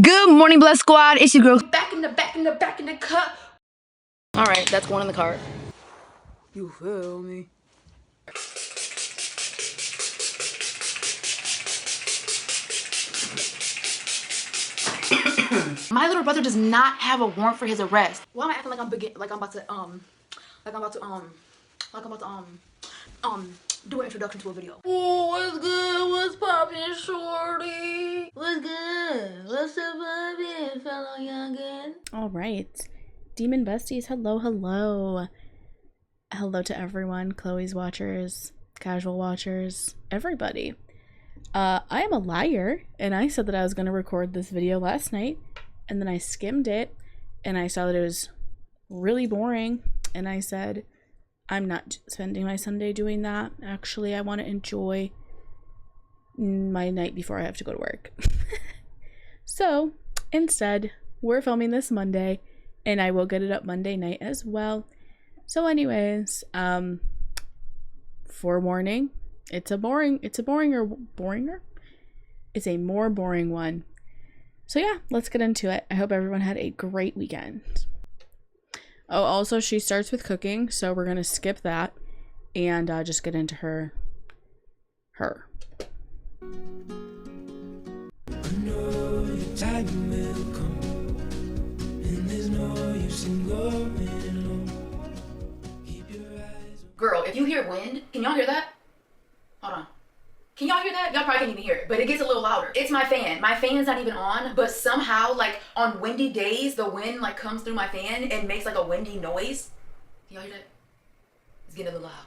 Good morning, Blessed Squad. It's your girl. Back in the cut. All right, that's going in the cart. You feel me? My little brother does not have a warrant for his arrest. Why am I acting like I'm about to do an introduction to a video? Oh, what's good? What's poppin', shorty? What's good? What's up, poppin', fellow youngin'? All right, Demon Besties, hello to everyone, Chloe's watchers, casual watchers, everybody. I am a liar, and I said that I was going to record this video last night, and then I skimmed it, and I saw that it was really boring, and I said, I'm not spending my Sunday doing that. Actually, I want to enjoy my night before I have to go to work. So, instead, we're filming this Monday, and I will get it up Monday night as well. So anyways, forewarning, it's a more boring one. So yeah, let's get into it. I hope everyone had a great weekend. Oh, also she starts with cooking, so we're gonna skip that and just get into her. I know your time will come, and there's no use in going low. Keep your eyes. Girl, if you hear wind, can y'all hear that? Hold on. Can y'all hear that? Y'all probably can't even hear it, but it gets a little louder. It's my fan. My fan's not even on, but somehow, like, on windy days, the wind, like, comes through my fan and makes, like, a windy noise. Can y'all hear that? It's getting a little loud.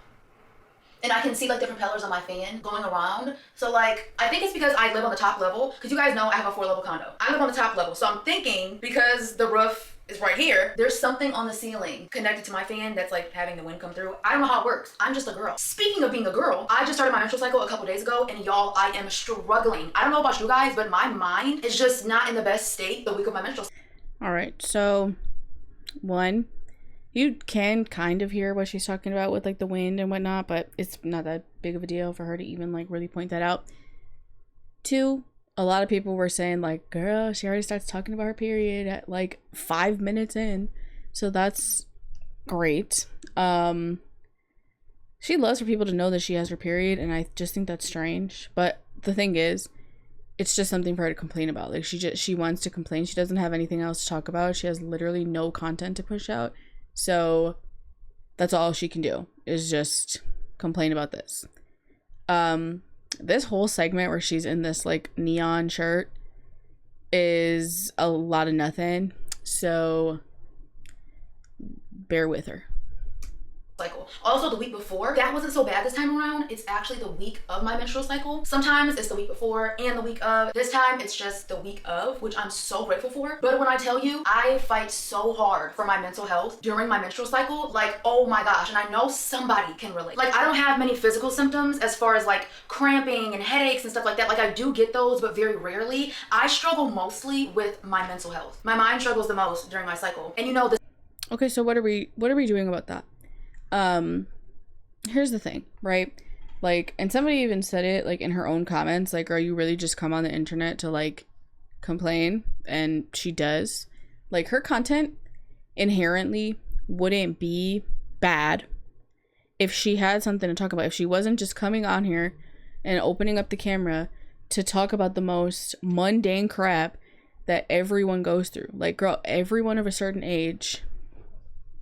And I can see, like, the propellers on my fan going around. So, like, I think it's because I live on the top level, because you guys know I have a 4-level condo. I live on the top level, so I'm thinking because the roof is right here, there's something on the ceiling connected to my fan that's like having the wind come through. I don't know how it works. I'm just a girl. Speaking of being a girl, I just started my menstrual cycle a couple days ago, and y'all, I am struggling. I don't know about you guys, but my mind is just not in the best state the week of my menstrual cycle. All right, so one, you can kind of hear what she's talking about with like the wind and whatnot, but it's not that big of a deal for her to even like really point that out. Two, a lot of people were saying like, girl, she already starts talking about her period at like 5 minutes in. So that's great. She loves for people to know that she has her period, and I just think that's strange. But the thing is, it's just something for her to complain about. Like she wants to complain. She doesn't have anything else to talk about. She has literally no content to push out. So that's all she can do is just complain about this. This whole segment where she's in this like neon shirt is a lot of nothing, so bear with her. Cycle. Also, the week before, that wasn't so bad this time around. It's actually the week of my menstrual cycle. Sometimes it's the week before and the week of. This time it's just the week of, which I'm so grateful for. But when I tell you, I fight so hard for my mental health during my menstrual cycle, like, oh my gosh, and I know somebody can relate. Like, I don't have many physical symptoms as far as like cramping and headaches and stuff like that. Like, I do get those, but very rarely. I struggle mostly with my mental health. My mind struggles the most during my cycle. And you know this. Okay, so what are we doing about that? Here's the thing, right? Like, and somebody even said it like in her own comments, like, are you really just come on the internet to like complain? And she does. Like, her content inherently wouldn't be bad if she had something to talk about. If she wasn't just coming on here and opening up the camera to talk about the most mundane crap that everyone goes through. Like, girl, everyone of a certain age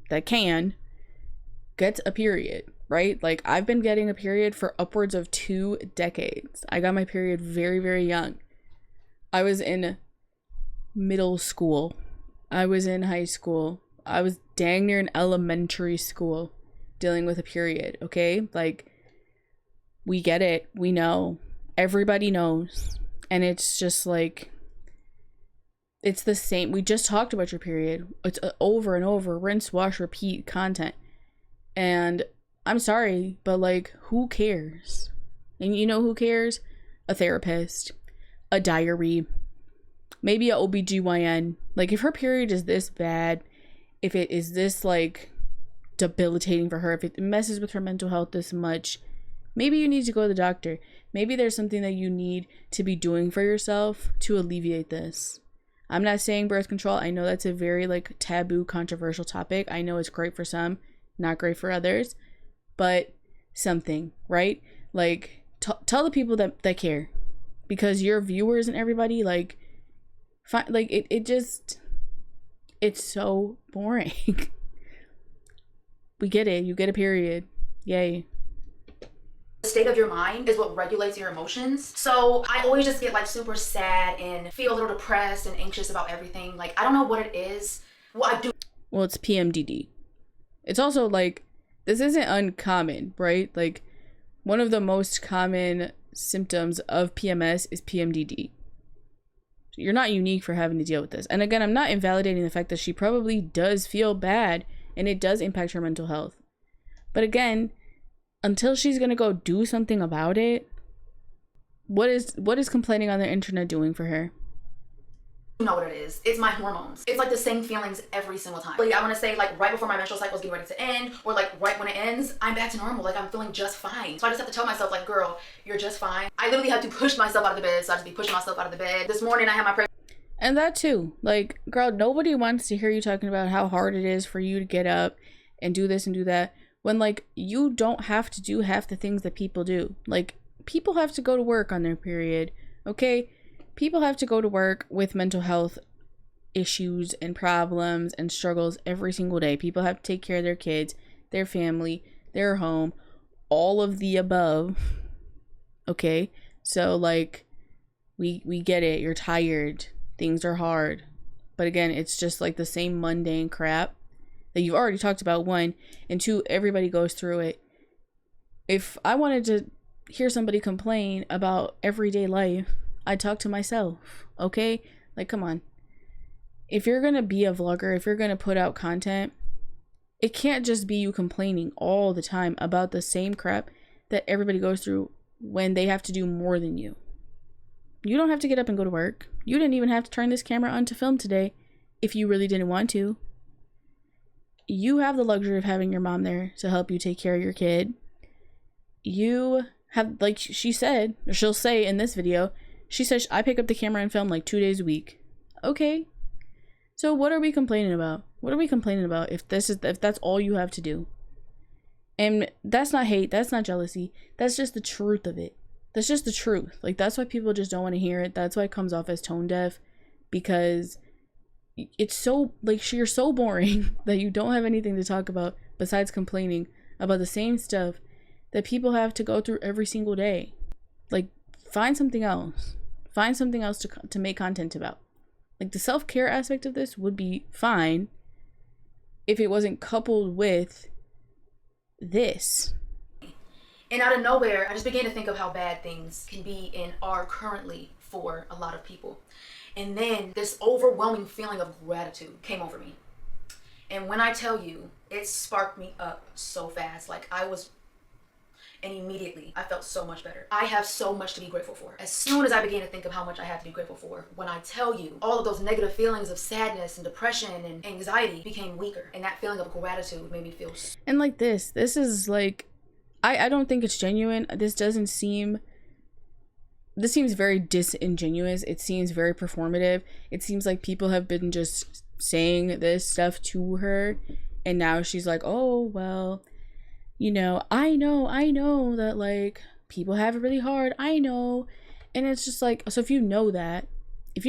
that gets a period, right? Like, I've been getting a period for upwards of 2 decades. I got my period very, very young. I was in middle school. I was in high school. I was dang near in elementary school dealing with a period, okay? Like, we get it. We know. Everybody knows. And it's just like, it's the same. We just talked about your period. It's over and over, rinse, wash, repeat content. And I'm sorry, but like, who cares? And you know who cares? A therapist, a diary, maybe a OBGYN. Like, if her period is this bad, if it is this like debilitating for her, if it messes with her mental health this much, maybe you need to go to the doctor. Maybe there's something that you need to be doing for yourself to alleviate this. I'm not saying birth control. I know that's a very like taboo, controversial topic. I know it's great for some, not great for others, but something, right? Like tell the people that care, because your viewers and everybody like like it just, it's so boring. We get it. You get a period. Yay. The state of your mind is what regulates your emotions. So I always just get like super sad and feel a little depressed and anxious about everything. Like, I don't know what it is. Well, I do. Well, it's PMDD. It's also like, this isn't uncommon, right? Like, one of the most common symptoms of PMS is PMDD. You're not unique for having to deal with this. And again, I'm not invalidating the fact that she probably does feel bad and it does impact her mental health. But again, until she's gonna go do something about it, what is complaining on the internet doing for her? You know what it is. It's my hormones. It's like the same feelings every single time. Like, I want to say, like, right before my menstrual cycle is getting ready to end, or like right when it ends, I'm back to normal. Like, I'm feeling just fine. So I just have to tell myself, like, girl, you're just fine. I literally have to push myself out of the bed. So I just be pushing myself out of the bed. This morning I had my and that too, like, girl, nobody wants to hear you talking about how hard it is for you to get up and do this and do that, when like you don't have to do half the things that people do. Like, people have to go to work on their period, okay? People have to go to work with mental health issues and problems and struggles every single day. People have to take care of their kids, their family, their home, all of the above. Okay? So like, we get it. You're tired. Things are hard. But again, it's just like the same mundane crap that you've already talked about, one, and two, everybody goes through it. If I wanted to hear somebody complain about everyday life, I'd talk to myself, okay? Like, come on. If you're gonna be a vlogger, if you're gonna put out content, it can't just be you complaining all the time about the same crap that everybody goes through when they have to do more than you. You don't have to get up and go to work. You didn't even have to turn this camera on to film today if you really didn't want to. You have the luxury of having your mom there to help you take care of your kid. You have, like she said, or she'll say in this video, she says, I pick up the camera and film like 2 days a week. Okay. So what are we complaining about? What are we complaining about if that's all you have to do? And that's not hate, that's not jealousy. That's just the truth of it. That's just the truth. Like, that's why people just don't want to hear it. That's why it comes off as tone deaf, because it's so, like, you're so boring that you don't have anything to talk about besides complaining about the same stuff that people have to go through every single day. Like, find something else. Find something else to make content about. Like, the self-care aspect of this would be fine if it wasn't coupled with this. And out of nowhere, I just began to think of how bad things can be and are currently for a lot of people. And then this overwhelming feeling of gratitude came over me. And when I tell you, it sparked me up so fast. Like, and immediately I felt so much better. I have so much to be grateful for. As soon as I began to think of how much I have to be grateful for, when I tell you, all of those negative feelings of sadness and depression and anxiety became weaker. And that feeling of gratitude made me feel and like this is like, I don't think it's genuine. This seems very disingenuous. It seems very performative. It seems like people have been just saying this stuff to her, and now she's like, oh, well, you know, I know that, like, people have it really hard. I know. And it's just like, so if you know that, and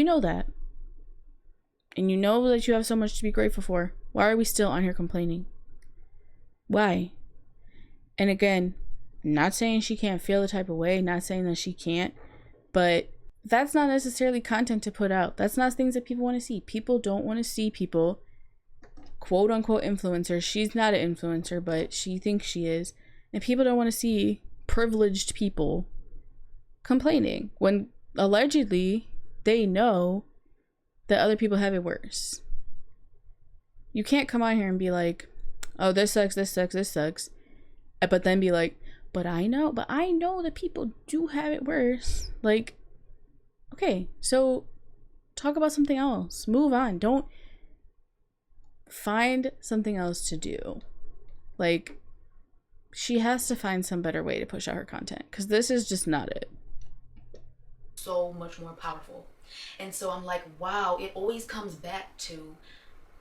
you know that you have so much to be grateful for, why are we still on here complaining? Why? And again, not saying she can't feel the type of way, not saying that she can't, but that's not necessarily content to put out. That's not things that people want to see. People don't want to see people, quote unquote influencers. She's not an influencer, but she thinks she is. And people don't want to see privileged people complaining when allegedly they know that other people have it worse. You can't come on here and be like, oh, this sucks, but then be like, but I know that people do have it worse. Like, okay, so talk about something else. Move on. Don't find something else to do. Like, she has to find some better way to push out her content, because this is just not it. So much more powerful And so I'm like, wow, it always comes back to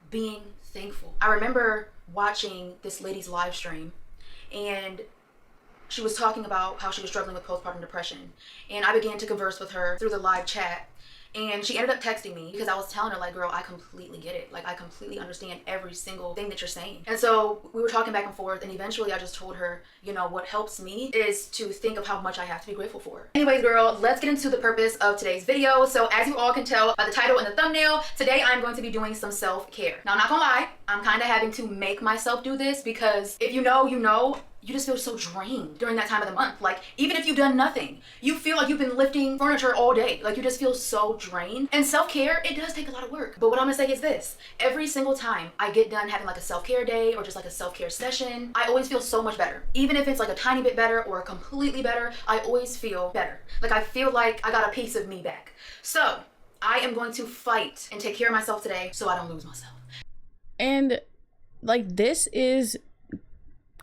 being thankful. I remember watching this lady's live stream, and she was talking about how she was struggling with postpartum depression. And I began to converse with her through the live chat. And she ended up texting me because I was telling her, like, girl, I completely get it. Like, I completely understand every single thing that you're saying. And so we were talking back and forth, and eventually I just told her, you know, what helps me is to think of how much I have to be grateful for. Anyways, girl, let's get into the purpose of today's video. So as you all can tell by the title and the thumbnail, today I'm going to be doing some self-care. Now, I'm not gonna lie, I'm kind of having to make myself do this because if you know, you know, you just feel so drained during that time of the month. Like, even if you've done nothing, you feel like you've been lifting furniture all day. Like, you just feel so drained. And self-care, it does take a lot of work. But what I'm gonna say is this: every single time I get done having like a self-care day or just like a self-care session, I always feel so much better. Even if it's like a tiny bit better or completely better, I always feel better. Like, I feel like I got a piece of me back. So I am going to fight and take care of myself today so I don't lose myself. And like, this is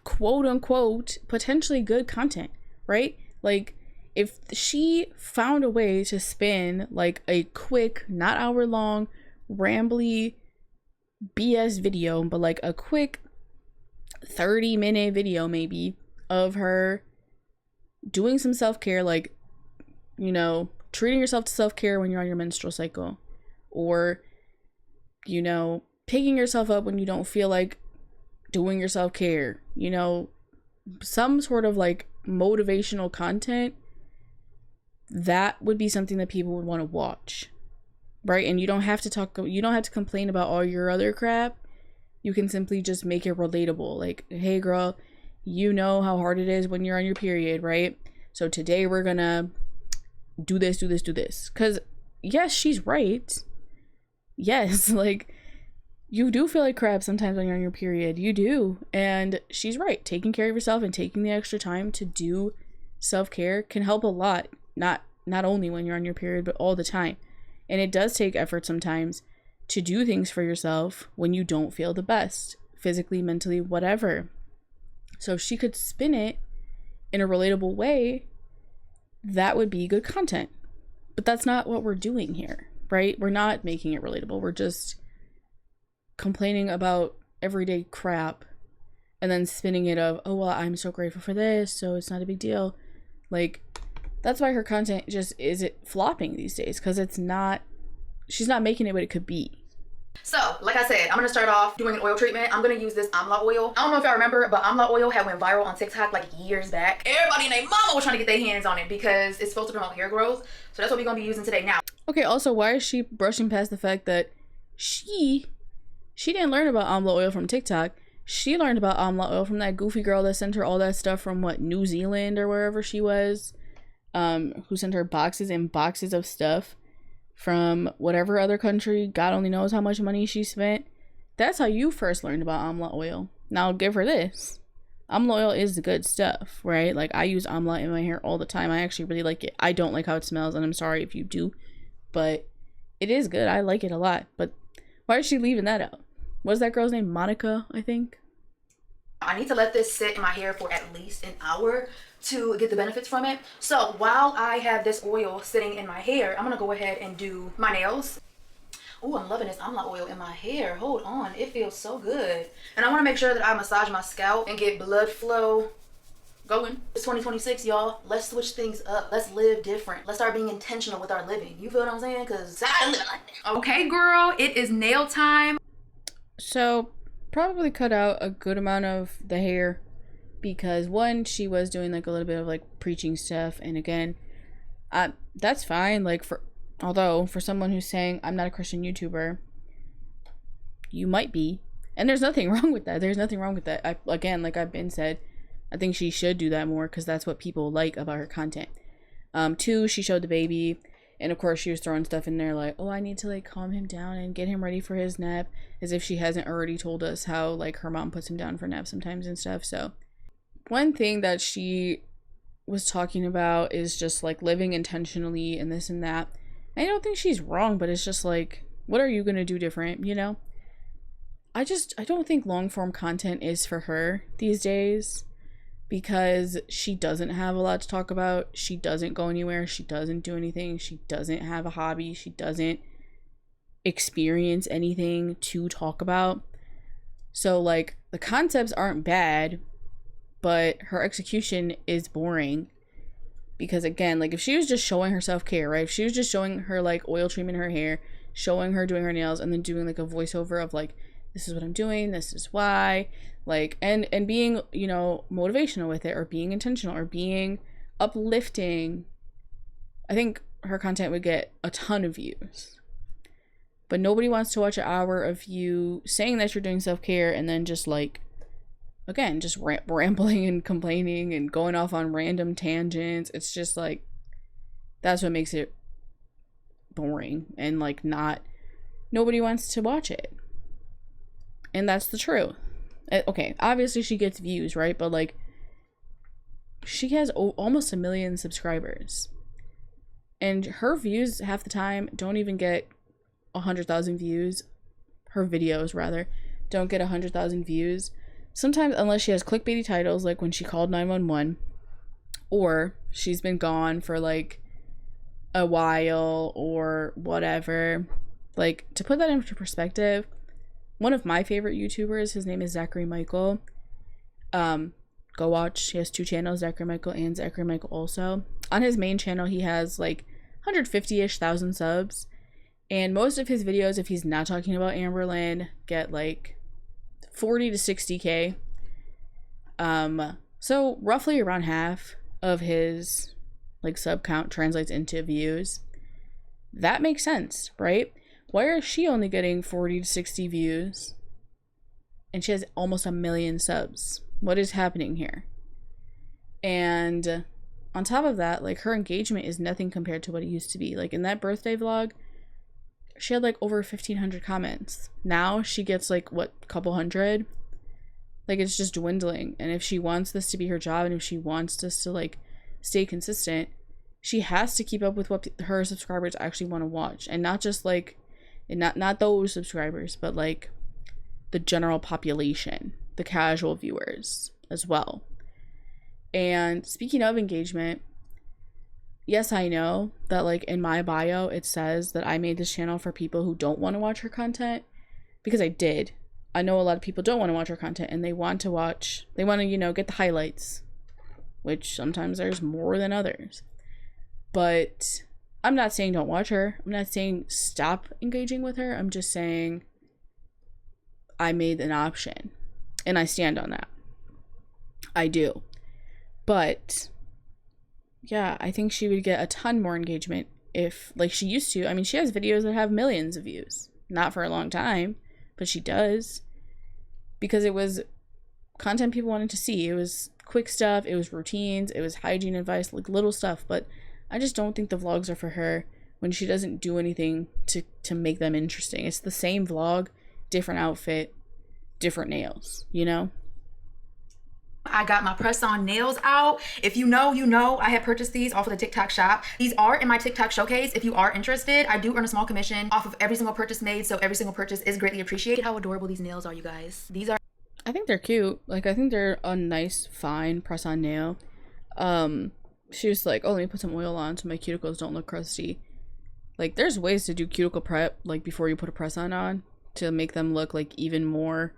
quote unquote potentially good content, right? Like, if she found a way to spin like a quick, not hour long, rambly BS video, but like a quick 30-minute video maybe of her doing some self-care, like, you know, treating yourself to self-care when you're on your menstrual cycle, or, you know, picking yourself up when you don't feel like doing your self-care, you know, some sort of like motivational content, that would be something that people would want to watch, right? And you don't have to complain about all your other crap. You can simply just make it relatable. Like, hey girl, you know how hard it is when you're on your period, right? So today we're gonna do this. Because yes, she's right. Yes, like, you do feel like crap sometimes when you're on your period. You do. And she's right. Taking care of yourself and taking the extra time to do self-care can help a lot. Not only when you're on your period, but all the time. And it does take effort sometimes to do things for yourself when you don't feel the best, physically, mentally, whatever. So if she could spin it in a relatable way, that would be good content. But that's not what we're doing here, right? We're not making it relatable. We're just complaining about everyday crap and then spinning it of, oh, well, I'm so grateful for this, so it's not a big deal. Like, that's why her content just isn't flopping these days, because she's not making it what it could be. So, like I said, I'm gonna start off doing an oil treatment. I'm gonna use this amla oil. I don't know if y'all remember, but amla oil had went viral on TikTok like years back. Everybody and their mama was trying to get their hands on it because it's supposed to promote hair growth. So that's what we're gonna be using today. Now, okay, also, why is she brushing past the fact that she didn't learn about amla oil from TikTok? She learned about amla oil from that goofy girl that sent her all that stuff from, what, New Zealand or wherever she was, who sent her boxes and boxes of stuff from whatever other country. God only knows how much money she spent. That's how you first learned about amla oil. Now, I'll give her this. Amla oil is the good stuff, right? Like, I use amla in my hair all the time. I actually really like it. I don't like how it smells, and I'm sorry if you do, but it is good. I like it a lot. But why is she leaving that out? What's that girl's name? Monica, I think. I need to let this sit in my hair for at least an hour to get the benefits from it. So while I have this oil sitting in my hair, I'm gonna go ahead and do my nails. Oh, I'm loving this amla oil in my hair. Hold on, it feels so good. And I wanna make sure that I massage my scalp and get blood flow going. It's 2026, y'all. Let's switch things up. Let's live different. Let's start being intentional with our living. You feel what I'm saying? Cause I live like that. Okay, girl, it is nail time. So, probably cut out a good amount of the hair because, one, she was doing like a little bit of like preaching stuff, and again, that's fine. Like, although for someone who's saying I'm not a Christian YouTuber, you might be, and there's nothing wrong with that. There's nothing wrong with that. Again, like I've been said, I think she should do that more because that's what people like about her content. Two, she showed the baby. And of course, she was throwing stuff in there like, oh, I need to like calm him down and get him ready for his nap, as if she hasn't already told us how like her mom puts him down for naps sometimes and stuff. So one thing that she was talking about is just like living intentionally and this and that. I don't think she's wrong, but it's just like, what are you gonna do different, you know? I don't think long form content is for her these days. because she doesn't have a lot to talk about. She doesn't go anywhere. She doesn't do anything. She doesn't have a hobby. She doesn't experience anything to talk about. So, like, the concepts aren't bad, but her execution is boring. Because, again, like, if she was just showing her self-care, right? If she was just showing her, like, oil treatment in her hair, showing her doing her nails, and then doing, like, a voiceover of, like, this is what I'm doing, this is why, like, and being, you know, motivational with it, or being intentional, or being uplifting, I think her content would get a ton of views. But nobody wants to watch an hour of you saying that you're doing self-care and then just, like, again, just rambling and complaining and going off on random tangents. It's just, like, that's what makes it boring, and, like, nobody wants to watch it. And that's the truth. Okay, obviously she gets views, right? But, like, she has almost 1 million subscribers. And her views half the time don't even get 100,000 views. Her videos, rather, don't get 100,000 views. Sometimes, unless she has clickbaity titles, like when she called 911, or she's been gone for, like, a while, or whatever. Like, to put that into perspective, one of my favorite YouTubers, his name is Zachary Michael. Go watch. He has 2 channels, Zachary Michael and Zachary Michael also. On his main channel, he has, like, 150-ish thousand subs. And most of his videos, if he's not talking about Amberlynn, get, like, 40 to 60K. So roughly around half of his, like, sub count translates into views. That makes sense, right? Why is she only getting 40 to 60 views and she has almost 1 million subs? What is happening here? And on top of that, like, her engagement is nothing compared to what it used to be. Like, in that birthday vlog, she had, like, over 1,500 comments. Now she gets, like, what, a couple hundred? Like, it's just dwindling. And if she wants this to be her job, and if she wants this to, like, stay consistent, she has to keep up with what her subscribers actually want to watch. And not just, like, and not those subscribers, but, like, the general population, the casual viewers as well. And speaking of engagement, yes, I know that, like, in my bio it says that I made this channel for people who don't want to watch her content, because I did. I know a lot of people don't want to watch her content, and they want to, you know, get the highlights, which sometimes there's more than others. But I'm not saying don't watch her. I'm not saying stop engaging with her. I'm just saying I made an option, and I stand on that. I do. But yeah, I think she would get a ton more engagement if, like she used to. I mean, she has videos that have millions of views. Not for a long time, but she does. Because it was content people wanted to see. It was quick stuff. It was routines. It was hygiene advice, like little stuff. But I just don't think the vlogs are for her when she doesn't do anything to make them interesting. It's the same vlog, different outfit, different nails, you know? I got my press-on nails out. If you know, you know. I had purchased these off of the TikTok shop. These are in my TikTok showcase. If you are interested, I do earn a small commission off of every single purchase made, so every single purchase is greatly appreciated. How adorable these nails are, you guys. These are... I think they're cute. Like, I think they're a nice, fine press-on nail. She was like, oh, let me put some oil on so my cuticles don't look crusty. Like, there's ways to do cuticle prep, like, before you put a press-on to make them look, like, even more,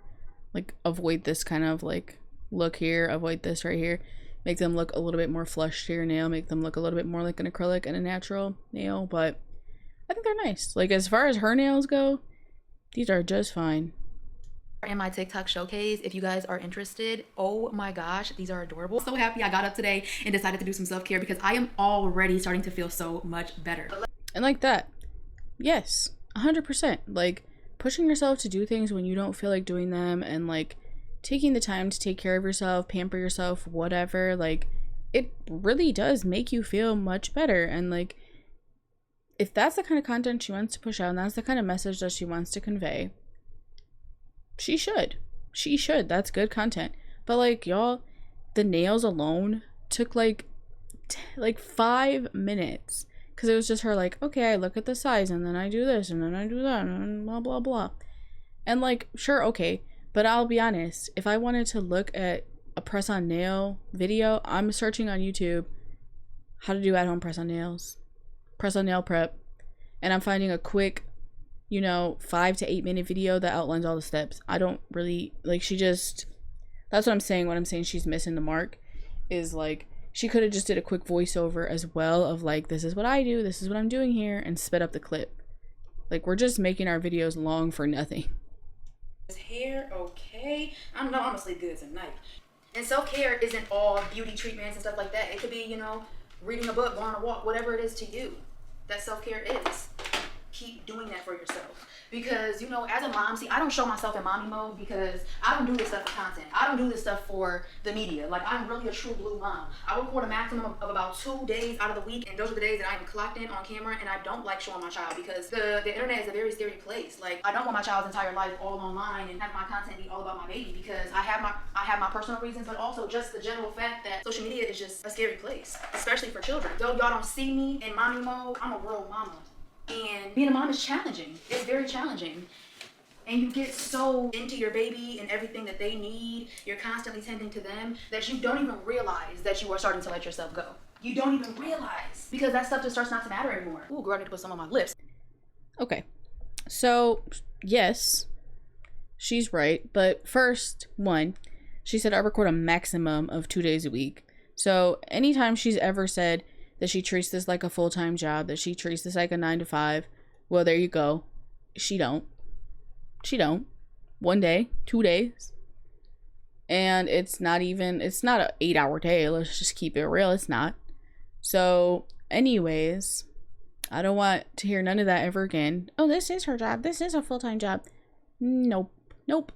like, avoid this kind of, like, look here, avoid this right here, make them look a little bit more flush to your nail, make them look a little bit more like an acrylic and a natural nail. But I think they're nice. Like, as far as her nails go, these are just fine. In my TikTok showcase, if you guys are interested. Oh my gosh, these are adorable. So happy I got up today and decided to do some self-care because I am already starting to feel so much better. And like that, yes, 100%. Like, pushing yourself to do things when you don't feel like doing them, and like taking the time to take care of yourself, pamper yourself, whatever, like, it really does make you feel much better. And like, if that's the kind of content she wants to push out, and that's the kind of message that she wants to convey, she should. That's good content. But like, y'all, the nails alone took like 5 minutes, because it was just her like, okay, I look at the size, and then I do this, and then I do that, and blah blah blah. And like, sure, okay, but I'll be honest, if I wanted to look at a press-on nail video, I'm searching on YouTube how to do at-home press-on nails, press-on nail prep, and I'm finding a quick, 5 to 8 minute video that outlines all the steps. I don't really, that's what I'm saying when I'm saying she's missing the mark, is like, she could have just did a quick voiceover as well of like, this is what I do, this is what I'm doing here, and sped up the clip. Like, we're just making our videos long for nothing. His hair, okay. I don't know, I'm gonna sleep good tonight. And self-care isn't all beauty treatments and stuff like that. It could be, reading a book, going on a walk, whatever it is to you. That self-care is. Keep doing that for yourself. Because, as a mom, see, I don't show myself in mommy mode because I don't do this stuff for content. I don't do this stuff for the media. Like, I'm really a true blue mom. I record a maximum of about 2 days out of the week, and those are the days that I'm clocked in on camera, and I don't like showing my child because the internet is a very scary place. Like, I don't want my child's entire life all online and have my content be all about my baby because I have my personal reasons, but also just the general fact that social media is just a scary place, especially for children. Though y'all don't see me in mommy mode, I'm a real mama. And being a mom is challenging. It's very challenging. And you get so into your baby and everything that they need, you're constantly tending to them, that you don't even realize that you are starting to let yourself go. You don't even realize, because that stuff just starts not to matter anymore. Ooh, girl, I need to put some on my lips. Okay. So, yes, she's right. But first, she said I record a maximum of 2 days a week. So anytime she's ever said that she treats this like a full-time job, that she treats this like a 9 to 5, well, there you go. She don't. 1 day, 2 days. And it's not an 8-hour day. Let's just keep it real. It's not. So anyways, I don't want to hear none of that ever again. Oh, this is her job. This is a full-time job. Nope.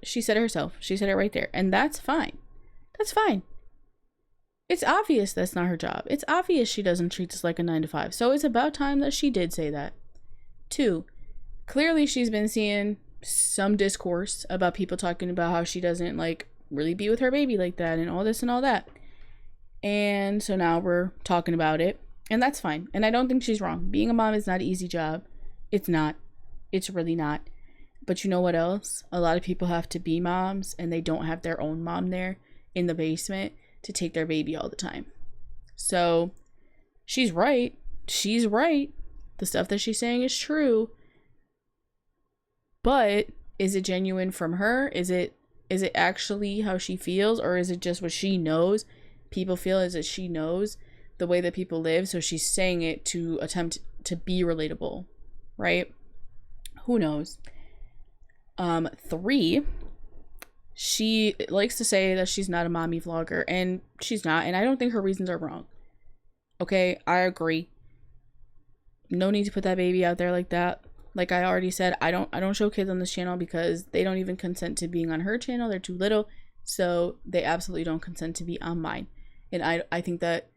She said it herself. She said it right there. And that's fine. That's fine. It's obvious that's not her job. It's obvious she doesn't treat this like a 9 to 5. So it's about time that she did say that. 2, clearly she's been seeing some discourse about people talking about how she doesn't really be with her baby like that and all this and all that. And so now we're talking about it. And that's fine. And I don't think she's wrong. Being a mom is not an easy job. It's not. It's really not. But you know what else? A lot of people have to be moms and they don't have their own mom there in the basement to take their baby all the time. So she's right. The stuff that she's saying is true. But is it genuine from her? Is it actually how she feels, or is it just what she knows? People feel as if she knows the way that people live, so she's saying it to attempt to be relatable, right? Who knows? 3, she likes to say that she's not a mommy vlogger, and she's not, and I don't think her reasons are wrong. Okay, I agree. No need to put that baby out there like that. Like I already said, I don't show kids on this channel because they don't even consent to being on her channel. They're too little, so they absolutely don't consent to be on mine. And I think that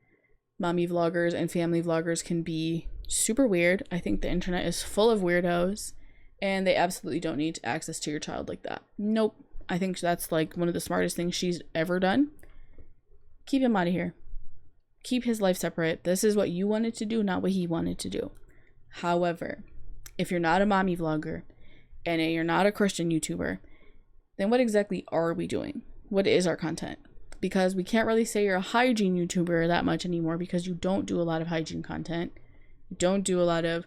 mommy vloggers and family vloggers can be super weird. I think the internet is full of weirdos, and they absolutely don't need access to your child like that. Nope. I think that's one of the smartest things she's ever done. Keep him out of here. Keep his life separate. This is what you wanted to do, not what he wanted to do. However, if you're not a mommy vlogger and you're not a Christian YouTuber, then what exactly are we doing? What is our content? Because we can't really say you're a hygiene YouTuber that much anymore because you don't do a lot of hygiene content. You don't do a lot of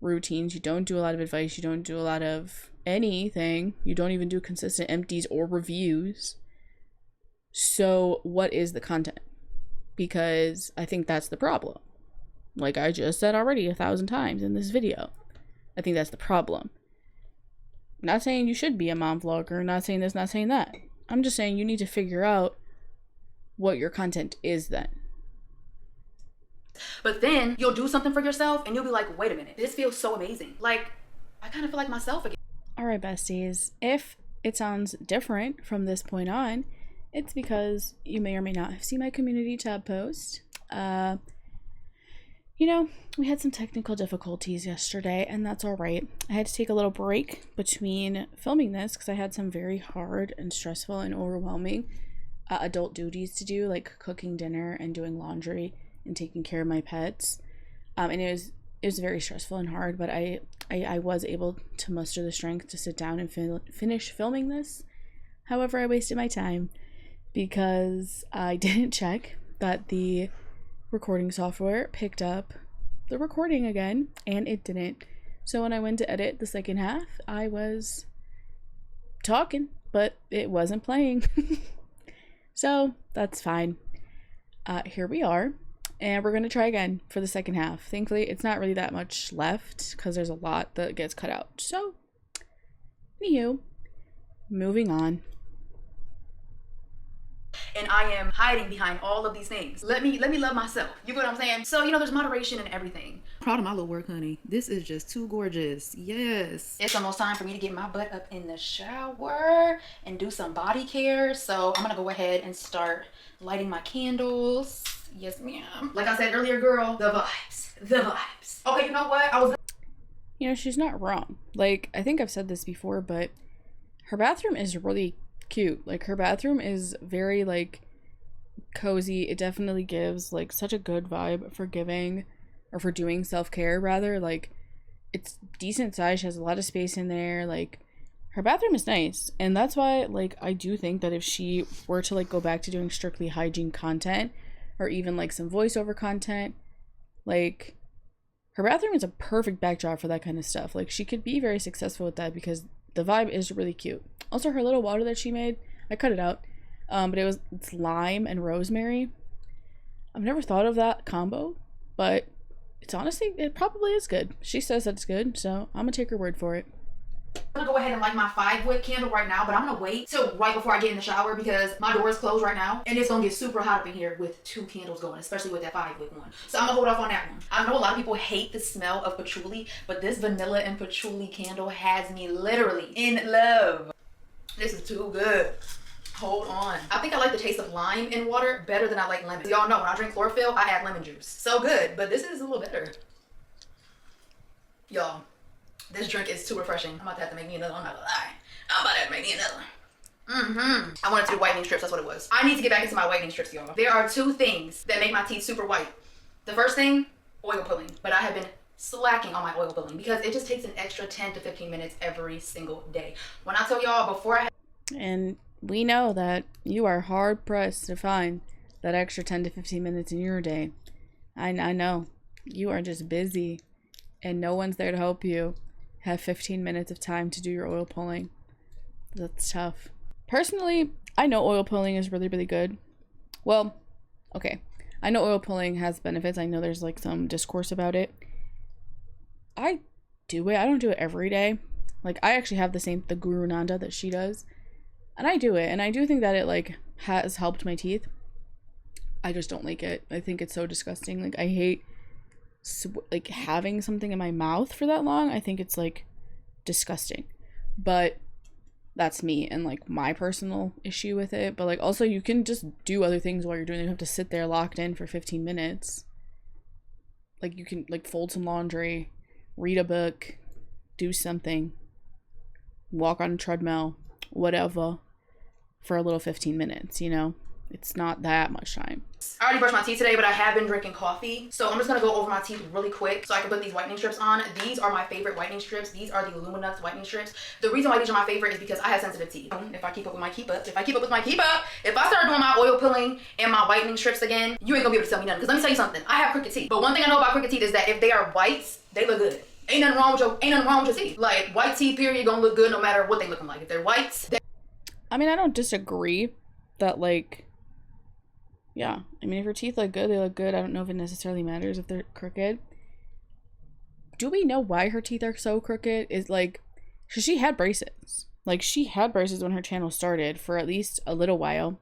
routines. You don't do a lot of advice. You don't do a lot of anything. You don't even do consistent empties or reviews. So what is the content? Because I think that's the problem. Like I just said already 1,000 times in this video. I think that's the problem. Not saying you should be a mom vlogger, not saying this, not saying that. I'm just saying you need to figure out what your content is then. But then you'll do something for yourself and you'll be like, wait a minute, this feels so amazing. Like, I kind of feel like myself again. Alright, besties. If it sounds different from this point on, it's because you may or may not have seen my community tab post. We had some technical difficulties yesterday, and that's all right. I had to take a little break between filming this because I had some very hard and stressful and overwhelming adult duties to do, like cooking dinner and doing laundry and taking care of my pets. And it was very stressful and hard, but I was able to muster the strength to sit down and finish filming this. However, I wasted my time because I didn't check that the recording software picked up the recording again, and it didn't. So when I went to edit the second half, I was talking, but it wasn't playing. So that's fine. Here we are, and we're gonna try again for the second half. Thankfully, it's not really that much left because there's a lot that gets cut out. So, anywho, moving on. And I am hiding behind all of these things. Let me love myself. You get what I'm saying? So, there's moderation in everything. Proud of my little work, honey. This is just too gorgeous. Yes. It's almost time for me to get my butt up in the shower and do some body care. So I'm gonna go ahead and start lighting my candles. Yes, ma'am. Like I said earlier, girl, the vibes. The vibes. Okay, you know what? She's not wrong. Like, I think I've said this before, but her bathroom is really cute. Like, her bathroom is very, like, cozy. It definitely gives, like, such a good vibe for giving, or for doing self-care, rather. Like, it's decent size. She has a lot of space in there. Like, her bathroom is nice. And that's why, like, I do think that if she were to, like, go back to doing strictly hygiene content, or even, like, some voiceover content, like, her bathroom is a perfect backdrop for that kind of stuff. Like, she could be very successful with that because the vibe is really cute. Also, her little water that she made, I cut it out, but it's lime and rosemary. I've never thought of that combo, but it's honestly, it probably is good. She says that it's good, so I'm gonna take her word for it. I'm gonna go ahead and light my 5-wick candle right now, but I'm gonna wait till right before I get in the shower because my door is closed right now and it's gonna get super hot up in here with 2 candles going, especially with that 5-wick one. So I'm gonna hold off on that one. I know a lot of people hate the smell of patchouli, but this vanilla and patchouli candle has me literally in love. This is too good. Hold on. I think I like the taste of lime in water better than I like lemon. Y'all know when I drink chlorophyll, I add lemon juice. So good, but this is a little better. Y'all, this drink is too refreshing. I'm about to have to make me another. I'm not gonna lie. I'm about to have to make me another. I wanted to do whitening strips. That's what it was. I need to get back into my whitening strips, y'all. There are 2 things that make my teeth super white. The first thing, oil pulling. But I have been slacking on my oil pulling because it just takes an extra 10 to 15 minutes every single day. When I tell y'all before And we know that you are hard pressed to find that extra 10 to 15 minutes in your day. I know. You are just busy and no one's there to help you have 15 minutes of time to do your oil pulling. That's tough. Personally, I know oil pulling is really, really good. Well, okay. I know oil pulling has benefits. I know there's like some discourse about it. I do it. I don't do it every day. Like, I actually have the Guru Nanda that she does. And I do it. And I do think that it like has helped my teeth. I just don't like it. I think it's so disgusting. Like, I hate like having something in my mouth for that long. I think it's like disgusting. But that's me and like my personal issue with it. But like, also you can just do other things while you're doing it. You don't have to sit there locked in for 15 minutes. Like, you can like fold some laundry, read a book, do something, walk on a treadmill, whatever, for a little 15 minutes, It's not that much time. I already brushed my teeth today, but I have been drinking coffee. So I'm just gonna go over my teeth really quick so I can put these whitening strips on. These are my favorite whitening strips. These are the Luminux whitening strips. The reason why these are my favorite is because I have sensitive teeth. If I keep up with my keep up, if I start doing my oil pulling and my whitening strips again, you ain't gonna be able to tell me nothing. Because let me tell you something, I have crooked teeth. But one thing I know about crooked teeth is that if they are whites, they look good. Ain't nothing wrong with your teeth. Like, white teeth, period, gonna look good no matter what they looking like. If they're whites, I mean, I don't disagree that, like, yeah. I mean, if your teeth look good, they look good. I don't know if it necessarily matters if they're crooked. Do we know why her teeth are so crooked? Is like, she had braces. Like, she had braces when her channel started for at least a little while.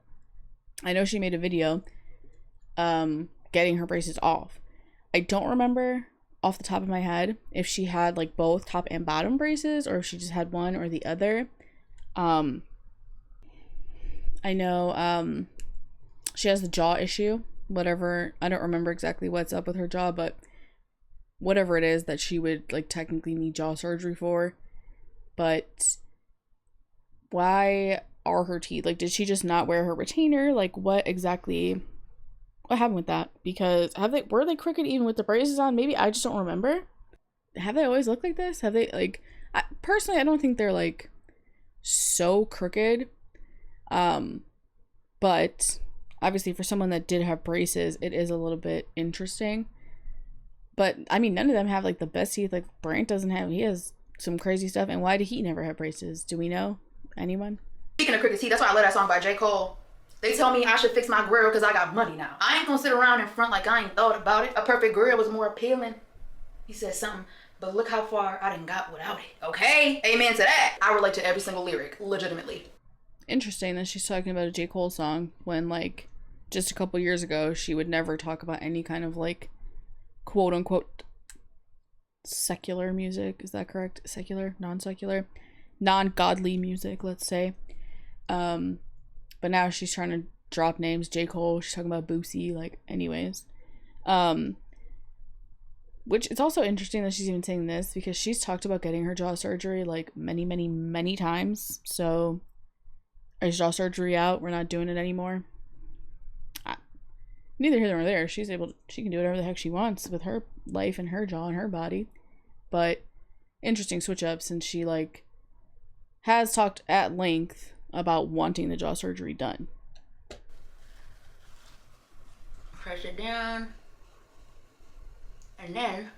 I know she made a video getting her braces off. I don't remember off the top of my head if she had like both top and bottom braces or if she just had one or the other. I know she has the jaw issue, whatever. I don't remember exactly what's up with her jaw, but whatever it is that she would like technically need jaw surgery for. But why are her teeth, like, did she just not wear her retainer? Like, what happened with that? Because were they crooked even with the braces on? Maybe I just don't remember. Have they always looked like this? Have they, like, personally, I don't think they're like so crooked. But obviously for someone that did have braces, it is a little bit interesting. But I mean, none of them have like the best teeth. Like Brant doesn't have, he has some crazy stuff. And why did he never have braces? Do we know? Anyone? Speaking of crooked teeth, that's why I love that song by J. Cole. They tell me I should fix my grill because I got money now. I ain't gonna sit around in front like I ain't thought about it. A perfect grill was more appealing. He said something, but look how far I done got without it. Okay, amen to that. I relate to every single lyric, legitimately. Interesting that she's talking about a J. Cole song when, like, just a couple years ago, she would never talk about any kind of, like, quote unquote secular music. Is that correct? Secular? Non-secular? Non-godly music, let's say. But now she's trying to drop names. J. Cole, she's talking about Boosie, like, anyways. Which it's also interesting that she's even saying this because she's talked about getting her jaw surgery like many, many, many times. So is jaw surgery out? We're not doing it anymore. Neither here nor there. She can do whatever the heck she wants with her life and her jaw and her body. But interesting switch up since she like has talked at length about wanting the jaw surgery done. Press it down. And then,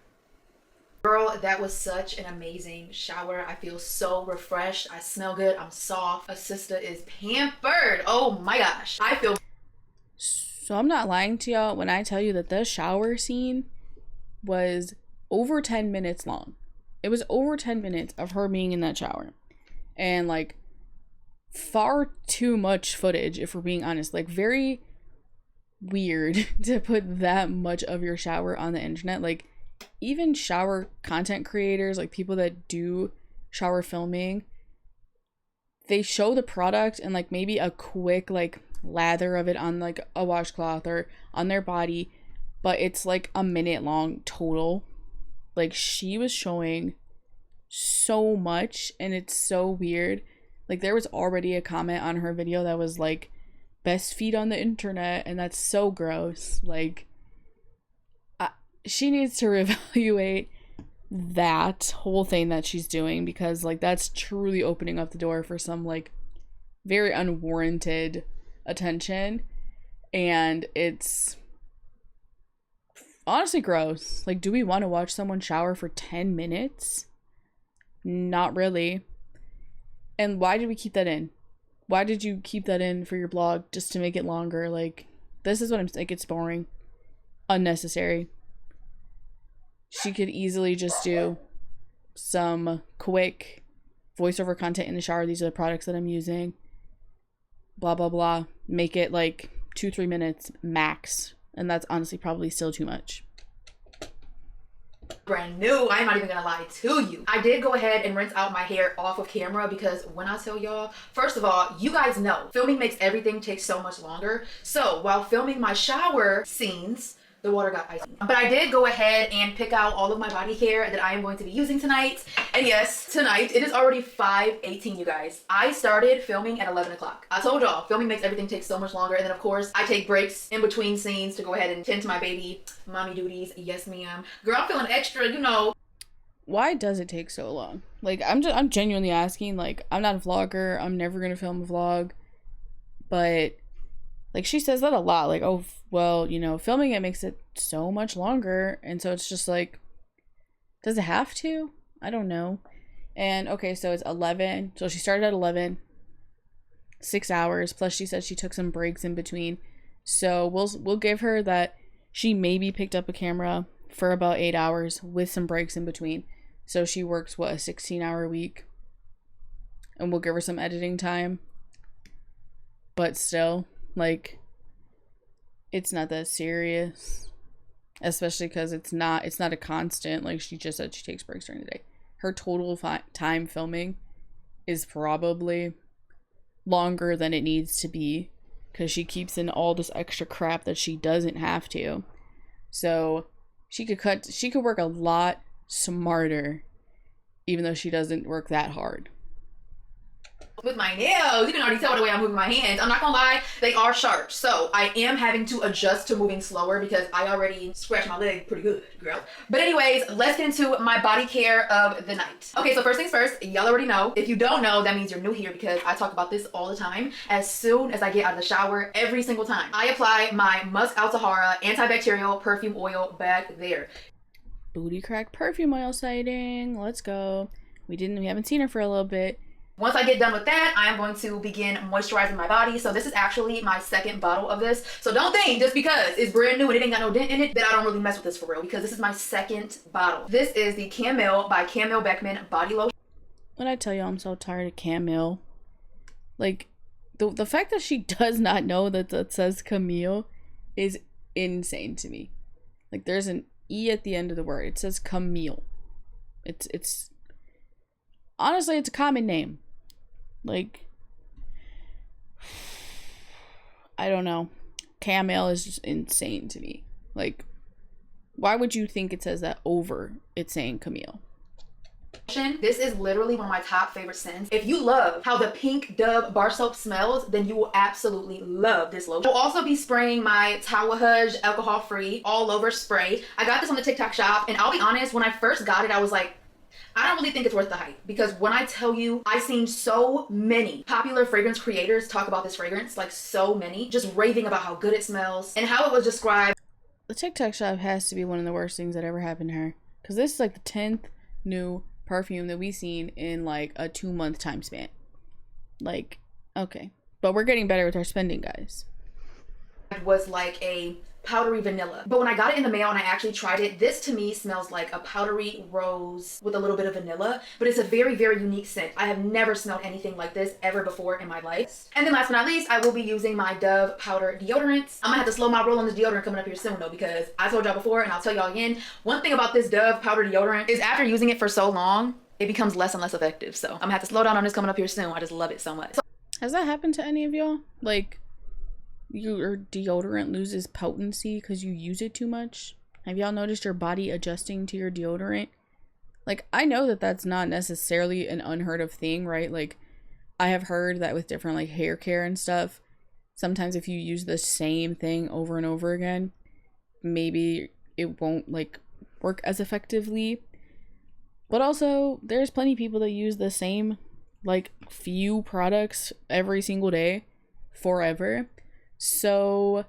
girl, that was such an amazing shower. I feel so refreshed. I smell good. I'm soft. A sister is pampered. Oh my gosh. I feel. So I'm not lying to y'all when I tell you that the shower scene was over 10 minutes long. It was over 10 minutes of her being in that shower. And like far too much footage, if we're being honest. Like very weird to put that much of your shower on the internet. Like even shower content creators, like people that do shower filming, they show the product and like maybe a quick like lather of it on like a washcloth or on their body, but it's like a minute long total. Like she was showing so much and it's so weird. Like there was already a comment on her video that was like best feed on the internet, and that's so gross. Like she needs to reevaluate that whole thing that she's doing because like that's truly opening up the door for some like very unwarranted attention, and it's honestly gross. Like, do we want to watch someone shower for 10 minutes? Not really. And why did we keep that in? Why did you keep that in for your blog just to make it longer? Like, this is what I'm like, it's boring, unnecessary. She could easily just do some quick voiceover content in the shower. These are the products that I'm using. Blah, blah, blah. Make it like 2-3 minutes max. And that's honestly probably still too much. Brand new. I'm not even gonna lie to you. I did go ahead and rinse out my hair off of camera because when I tell y'all, first of all, you guys know filming makes everything take so much longer. So while filming my shower scenes, the water got icy. But I did go ahead and pick out all of my body hair that I am going to be using tonight. And yes, tonight, it is already 5:18, you guys. I started filming at 11 o'clock. I told y'all, filming makes everything take so much longer. And then of course, I take breaks in between scenes to go ahead and tend to my baby. Mommy duties, yes ma'am. Girl, I'm feeling extra, you know. Why does it take so long? Like, I'm genuinely asking. Like, I'm not a vlogger. I'm never gonna film a vlog. But like she says that a lot, like, oh, well, you know, filming it makes it so much longer. And so it's just like, does it have to? I don't know. And okay, so it's 11. So she started at 11. 6 hours. Plus she said she took some breaks in between. So we'll give her that she maybe picked up a camera for about 8 hours with some breaks in between. So she works, what, a 16-hour week? And we'll give her some editing time. But still, like, it's not that serious, especially because it's not a constant. Like she just said, she takes breaks during the day. Her total time filming is probably longer than it needs to be because she keeps in all this extra crap that she doesn't have to. So she could work a lot smarter, even though she doesn't work that hard. with my nails. You can already tell by the way I'm moving my hands. I'm not gonna lie, they are sharp. So I am having to adjust to moving slower because I already scratched my leg pretty good, girl. But anyways, let's get into my body care of the night. Okay, so first things first, y'all already know. If you don't know, that means you're new here because I talk about this all the time. As soon as I get out of the shower, every single time, I apply my Musk Altahara antibacterial perfume oil back there. Booty crack perfume oil sighting. Let's go. We haven't seen her for a little bit. Once I get done with that, I am going to begin moisturizing my body. So this is actually my second bottle of this. So don't think just because it's brand new and it ain't got no dent in it that I don't really mess with this for real, because this is my second bottle. This is the Camille by Camille Beckman body lotion. When I tell you I'm so tired of Camille, like the fact that she does not know that says Camille is insane to me. Like there's an E at the end of the word. It says Camille. It's honestly, it's a common name. Like, I don't know. Camille is just insane to me. Like, why would you think it says that over it saying Camille? This is literally one of my top favorite scents. If you love how the pink Dove bar soap smells, then you will absolutely love this lotion. I'll also be spraying my Tawahaj alcohol-free all-over spray. I got this on the TikTok shop, and I'll be honest, when I first got it, I was like, I don't really think it's worth the hype, because when I tell you, I've seen so many popular fragrance creators talk about this fragrance, like so many, just raving about how good it smells and how it was described. The TikTok shop has to be one of the worst things that ever happened to her, because this is like the 10th new perfume that we've seen in like a 2-month time span. Like, okay, but we're getting better with our spending, guys. It was like a powdery vanilla, but when I got it in the mail and I actually tried it, this to me smells like a powdery rose with a little bit of vanilla, but it's a very, very unique scent. I have never smelled anything like this ever before in my life. And then last but not least, I will be using my Dove powder deodorant. I'm gonna have to slow my roll on this deodorant coming up here soon though, because I told y'all before and I'll tell y'all again, one thing about this Dove powder deodorant is after using it for so long, it becomes less and less effective. So I'm gonna have to slow down on this coming up here soon. I just love it so much. Has that happened to any of y'all? Like, your deodorant loses potency because you use it too much? Have y'all noticed your body adjusting to your deodorant? Like, I know that that's not necessarily an unheard of thing, right? Like, I have heard that with different like hair care and stuff, sometimes if you use the same thing over and over again, maybe it won't like work as effectively. But also, there's plenty of people that use the same like few products every single day forever. So,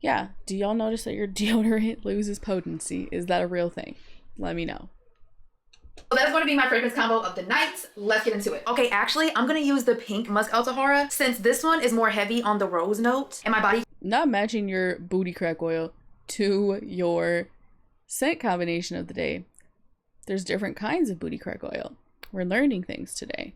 yeah, do y'all notice that your deodorant loses potency? Is that a real thing? Let me know. So that's going to be my fragrance combo of the night. Let's get into it. Okay, actually, I'm going to use the pink Musk Altahara since this one is more heavy on the rose note and my body. Not matching your booty crack oil to your scent combination of the day. There's different kinds of booty crack oil. We're learning things today.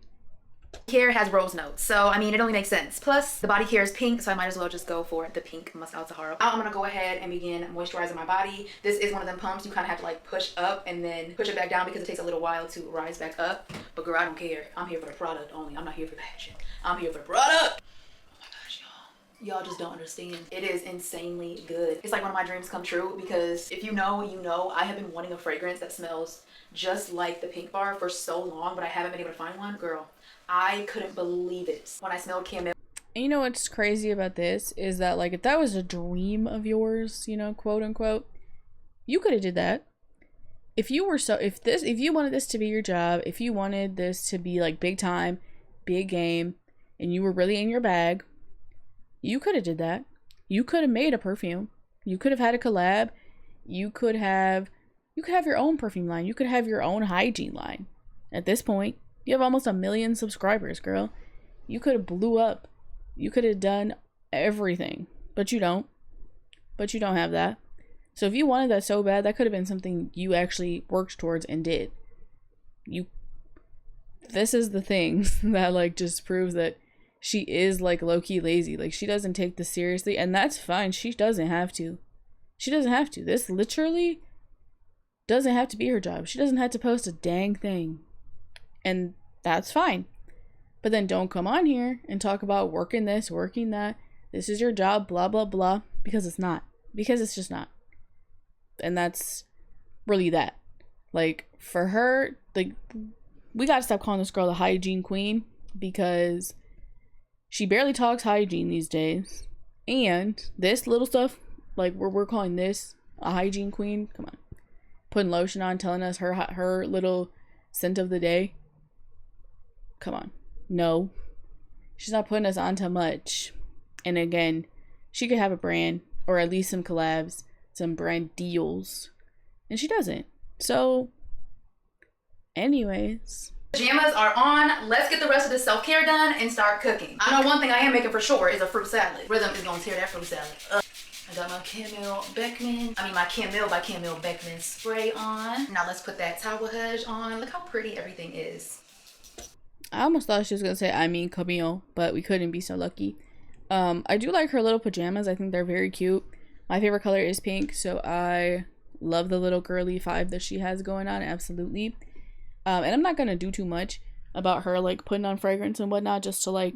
Care has rose notes, so I mean it only makes sense. Plus the body care is pink, so I might as well just go for the pink Musk Altahara. Now I'm gonna go ahead and begin moisturizing my body. This is one of them pumps you kind of have to like push up and then push it back down because it takes a little while to rise back up. But girl, I don't care. I'm here for the product only. I'm not here for that shit. I'm here for the product. Oh my gosh, y'all just don't understand. It is insanely good. It's like one of my dreams come true, because if you know, you know, I have been wanting a fragrance that smells just like the pink bar for so long, but I haven't been able to find one. Girl, I couldn't believe it when I smelled Camille. And you know what's crazy about this is that, like, if that was a dream of yours, you know, quote unquote, you could have did that. If you wanted this to be your job, if you wanted this to be like big time, big game, and you were really in your bag, you could have did that. You could have made a perfume. You could have had a collab. You could have your own perfume line. You could have your own hygiene line. At this point, you have almost 1 million subscribers, girl. You could have blew up. You could have done everything, but you don't. But you don't have that. So if you wanted that so bad, that could have been something you actually worked towards and did. This is the thing that like just proves that she is like low-key lazy. Like, she doesn't take this seriously, and that's fine. She doesn't have to. She doesn't have to. This literally doesn't have to be her job. She doesn't have to post a dang thing. And that's fine. But then don't come on here and talk about working this, working that. This is your job, blah, blah, blah. Because it's not. Because it's just not. And that's really that. Like, for her, like, we gotta stop calling this girl the hygiene queen. because she barely talks hygiene these days. And this little stuff, like we're calling this a hygiene queen. Come on. Putting lotion on, telling us her little scent of the day. Come on. No. She's not putting us onto much. And again, she could have a brand, or at least some collabs, some brand deals. And she doesn't. So, anyways. Pajamas are on. Let's get the rest of the self-care done and start cooking. I know one thing I am making for sure is a fruit salad. Rhythm is gonna tear that fruit salad up. I got my Camille by Camille Beckman spray on. Now let's put that towel hedge on. Look how pretty everything is. I almost thought she was gonna say Camille, but we couldn't be so lucky. I do like her little pajamas. I think they're very cute. My favorite color is pink, so I love the little girly vibe that she has going on. Absolutely. And I'm not gonna do too much about her like putting on fragrance and whatnot, just to like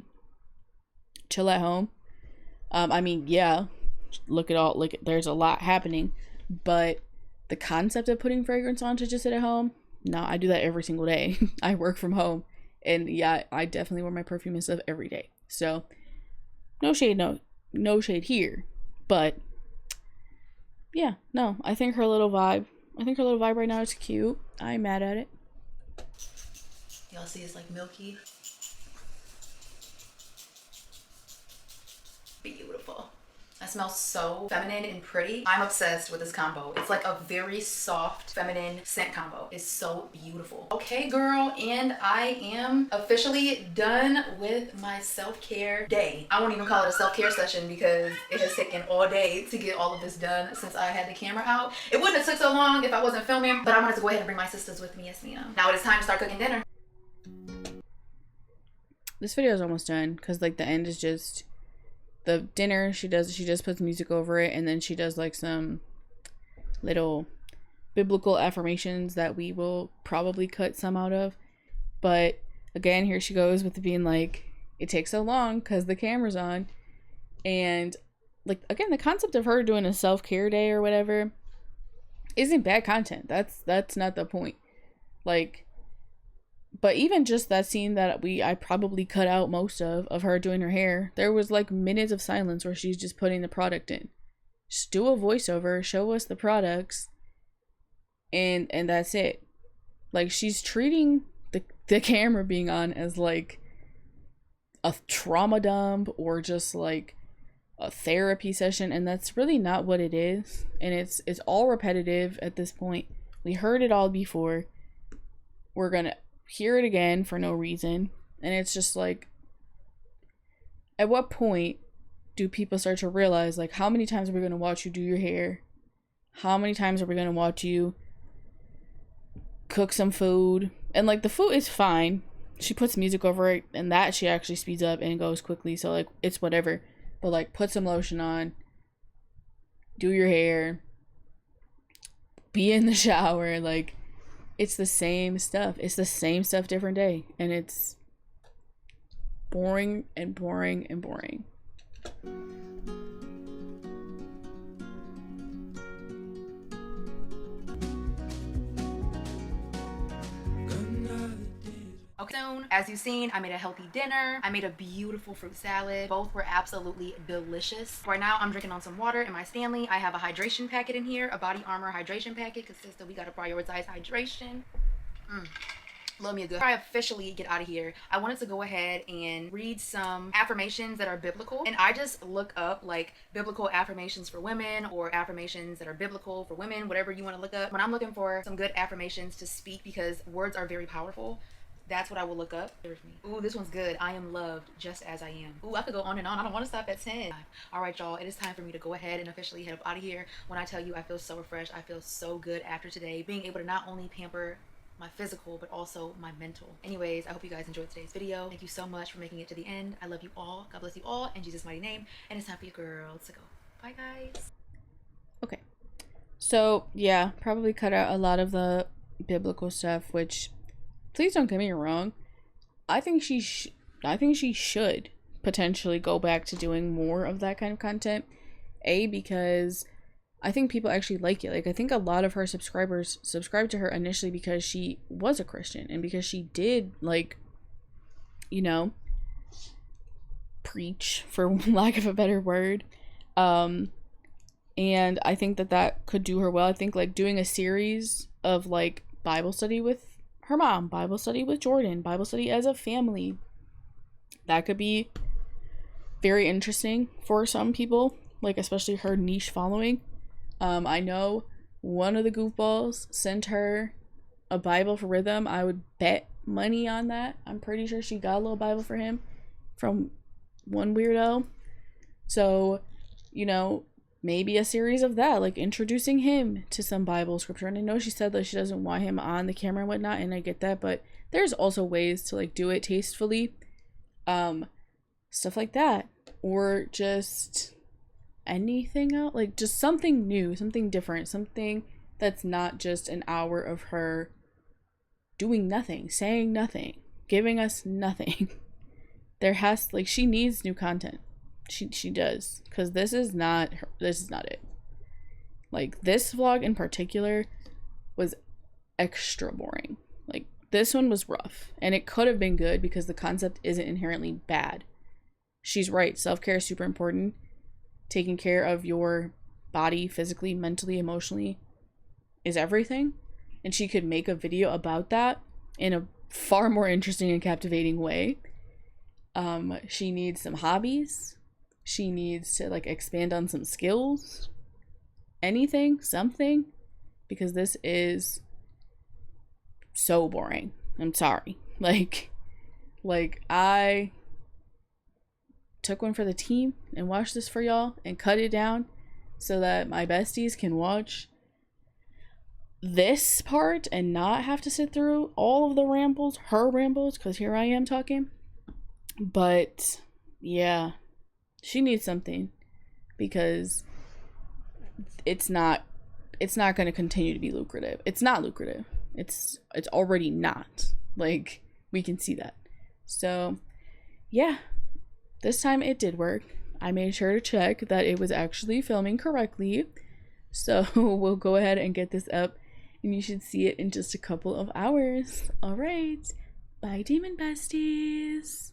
chill at home. I mean, yeah, there's a lot happening, but the concept of putting fragrance on to just sit at home, no, I do that every single day. I work from home, and yeah, I definitely wear my perfume and stuff every day. So no shade here, but yeah, no, I think her little vibe right now is cute. I'm mad at it. Y'all see it's like milky. Beautiful. That smells so feminine and pretty. I'm obsessed with this combo. It's like a very soft feminine scent combo. It's so beautiful. Okay, girl, and I am officially done with my self-care day. I won't even call it a self-care session because it has taken all day to get all of this done since I had the camera out. It wouldn't have took so long if I wasn't filming, but I wanted to go ahead and bring my sisters with me. Yes, ma'am. Now it is time to start cooking dinner. This video is almost done because like the end is just the dinner. She just puts music over it, and then she does like some little biblical affirmations that we will probably cut some out of. But again, here she goes with being like, it takes so long because the camera's on. And like, again, the concept of her doing a self-care day or whatever isn't bad content. That's not the point. Like, but even just that scene that I probably cut out most of her doing her hair, there was like minutes of silence where she's just putting the product in. Just do a voiceover, show us the products, and that's it. Like, she's treating the camera being on as like a trauma dump or just like a therapy session, and that's really not what it is. And it's all repetitive at this point. We heard it all before. We're gonna hear it again for no reason. And it's just like, at what point do people start to realize, like, how many times are we going to watch you do your hair? How many times are we going to watch you cook some food? And like, the food is fine. She puts music over it, and that she actually speeds up and goes quickly, so like, it's whatever. But like, put some lotion on, do your hair, be in the shower, like, it's the same stuff. It's the same stuff, different day. And it's boring and boring and boring. Okay, so as you've seen, I made a healthy dinner. I made a beautiful fruit salad. Both were absolutely delicious. Right now, I'm drinking on some water in my Stanley. I have a hydration packet in here, a Body Armor hydration packet, because sister, we gotta prioritize hydration. Love me a good. Before I officially get out of here, I wanted to go ahead and read some affirmations that are biblical. And I just look up like biblical affirmations for women or affirmations that are biblical for women, whatever you want to look up. When I'm looking for some good affirmations to speak, because words are very powerful, that's what I will look up. Ooh, this one's good. I am loved just as I am. Ooh, I could go on and on. I don't want to stop at 10. All right, y'all. It is time for me to go ahead and officially head up out of here. When I tell you I feel so refreshed, I feel so good after today. Being able to not only pamper my physical, but also my mental. Anyways, I hope you guys enjoyed today's video. Thank you so much for making it to the end. I love you all. God bless you all in Jesus' mighty name. And it's time for you girls to go. Bye, guys. Okay. So, yeah, probably cut out a lot of the biblical stuff, which, please don't get me wrong, I think she should potentially go back to doing more of that kind of content. Because I think people actually like it. Like, I think a lot of her subscribers subscribed to her initially because she was a Christian and because she did like you know, preach, for lack of a better word. And I think that that could do her well. I think like doing a series of like Bible study with her mom, Bible study with Jordan, Bible study as a family, that could be very interesting for some people, like especially her niche following. I know one of the goofballs sent her a Bible for Rhythm. I would bet money on that. I'm pretty sure she got a little Bible for him from one weirdo. So, you know, maybe a series of that, like introducing him to some Bible scripture. And I know she said that she doesn't want him on the camera and whatnot, and I get that, but there's also ways to like do it tastefully. Stuff like that. Or just anything else, like just something new, something different, something that's not just an hour of her doing nothing, saying nothing, giving us nothing. There has, like, she needs new content. She does, because this is not it. Like, this vlog in particular was extra boring. Like, this one was rough, and it could have been good because the concept isn't inherently bad. She's right, self-care is super important. Taking care of your body physically, mentally, emotionally is everything, and she could make a video about that in a far more interesting and captivating way. She needs some hobbies. She needs to like expand on some skills. Anything, something, because this is so boring. I'm sorry. Like I took one for the team and watched this for y'all and cut it down so that my besties can watch this part and not have to sit through all of the rambles, her rambles, because here I am talking. But yeah, she needs something, because it's not going to continue to be lucrative. It's not lucrative. It's already not. Like, we can see that. So yeah, this time it did work. I made sure to check that it was actually filming correctly. So we'll go ahead and get this up, and you should see it in just a couple of hours. All right. Bye, Demon Besties.